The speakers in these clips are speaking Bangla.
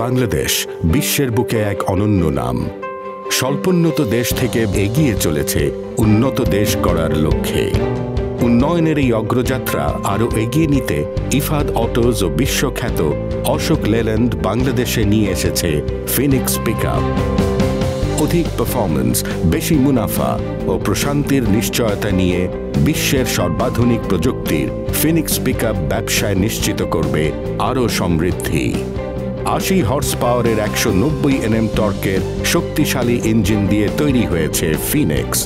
বাংলাদেশ বিশ্বের বুকে এক অনন্য নাম। স্বল্পোন্নত দেশ থেকে এগিয়ে চলেছে উন্নত দেশ গড়ার লক্ষ্যে। উন্নয়নের এই অগ্রযাত্রা আরও এগিয়ে নিতে ইফাদ অটোজ ও বিশ্বখ্যাত অশোক লেল্যান্ড বাংলাদেশে নিয়ে এসেছে ফিনিক্স পিকআপ। অধিক পারফরম্যান্স, বেশি মুনাফা ও প্রশান্তির নিশ্চয়তা নিয়ে বিশ্বের সর্বাধুনিক প্রযুক্তির ফিনিক্স পিকআপ ব্যবসায় নিশ্চিত করবে আরও সমৃদ্ধি। ৮০ হর্স পাওয়ারের ১৯০ NM টর্কের শক্তিশালী ইঞ্জিন দিয়ে তৈরি হয়েছে ফিনিক্স,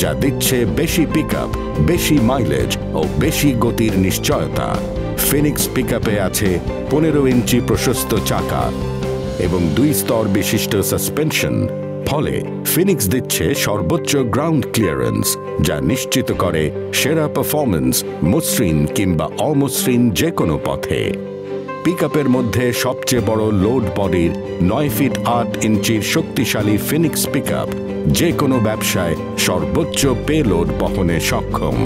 যা দিচ্ছে বেশি পিকআপ, বেশি মাইলেজ ও বেশি গতির নিশ্চয়তা। ফিনিক্স পিকআপে আছে ১৫ ইঞ্চি প্রশস্ত চাকা এবং ২ স্তর বিশিষ্ট সাসপেনশন, ফলে ফিনিক্স দিচ্ছে সর্বোচ্চ গ্রাউন্ড ক্লিয়ারেন্স, যা নিশ্চিত করে সেরা পারফরম্যান্স মসৃণ কিংবা অমসৃণ যে কোনো পথে। পিকআপের মধ্যে সবচেয়ে বড় লোড বডির ৯ ফিট ৮ ইঞ্চির শক্তিশালী ফিনিক্স পিকআপ যে কোনো ব্যবসায় সর্বোচ্চ পেলোড বহনে সক্ষম।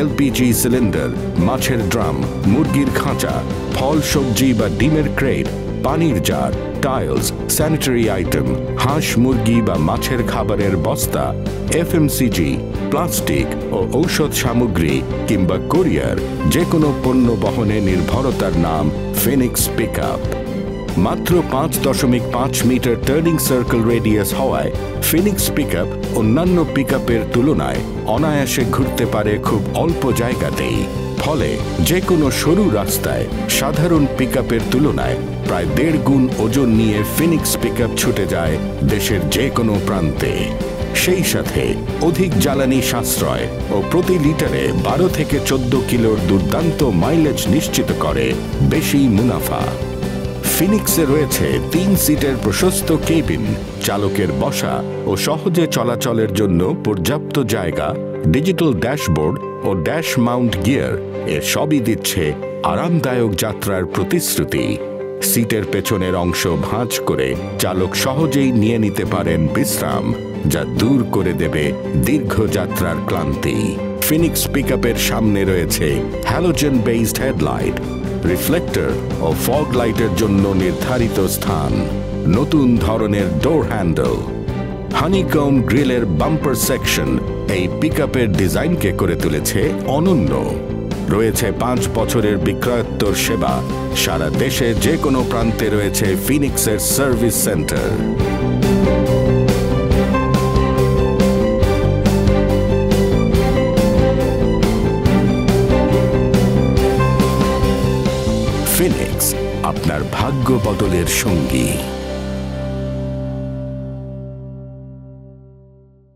এলপিজি সিলিন্ডার, মাছের ড্রাম, মুরগির খাঁচা, ফল সবজি বা ডিমের ক্রেট, পানির জার, টাইলস, স্যানিটারি আইটেম, হাঁস মুরগি বা মাছের খাবারের বস্তা, এফএমসিজি, প্লাস্টিক ও ঔষধ সামগ্রী কিংবা কোরিয়ার যে কোনো পণ্য বহনে নির্ভরতার নাম ফিনিক্স পিকআপ। মাত্র ৫.৫ মিটার টার্নিং সার্কেল রেডিয়াস হওয়ায় ফিনিক্স পিকআপ অন্যান্য পিকআপের তুলনায় অনায়াসে ঘুরতে পারে খুব অল্প জায়গাতেই। ফলে যে কোনো সরু রাস্তায় সাধারণ পিকআপের তুলনায় প্রায় ১.৫ গুণ ওজন নিয়ে ফিনিক্স পিকআপ ছুটে যায় দেশের যে কোনো প্রান্তে। সেই সাথে অধিক জ্বালানি সাশ্রয় ও প্রতি লিটারে ১২ থেকে ১৪ কিলোর দুর্দান্ত মাইলেজ নিশ্চিত করে বেশি মুনাফা। ফিনিক্সে রয়েছে ৩ সিটের প্রশস্ত কেবিন, চালকের বসা ও সহজে চলাচলের জন্য পর্যাপ্ত জায়গা, ডিজিটাল ড্যাশবোর্ড ও ড্যাশ মাউন্ট গিয়ার, সবই দিচ্ছে আরামদায়ক যাত্রার প্রতিশ্রুতি। সিটের পেছনের অংশ ভাঁজ করে চালক সহজেই নিয়ে নিতে পারেন বিশ্রাম, যা দূর করে দেবে দীর্ঘ যাত্রার ক্লান্তি। ফিনিক্স পিকআপের সামনে রয়েছে হ্যালোজেন বেসড হেডলাইট, রিফ্লেক্টর ও ফগ লাইটের জন্য নির্ধারিত স্থান, নতুন ধরনের ডোর হ্যান্ডেল, হানিকম গ্রিলের বাম্পার সেকশন এই পিকআপের ডিজাইনকে করে তুলেছে অনন্য। রয়েছে ৫ বছরের বিক্রয়োত্তর সেবা। সারা দেশে যে কোনো প্রান্তে রয়েছে ফিনিক্সের সার্ভিস সেন্টার। ফিনিক্স, আপনার ভাগ্য বদলের সঙ্গী।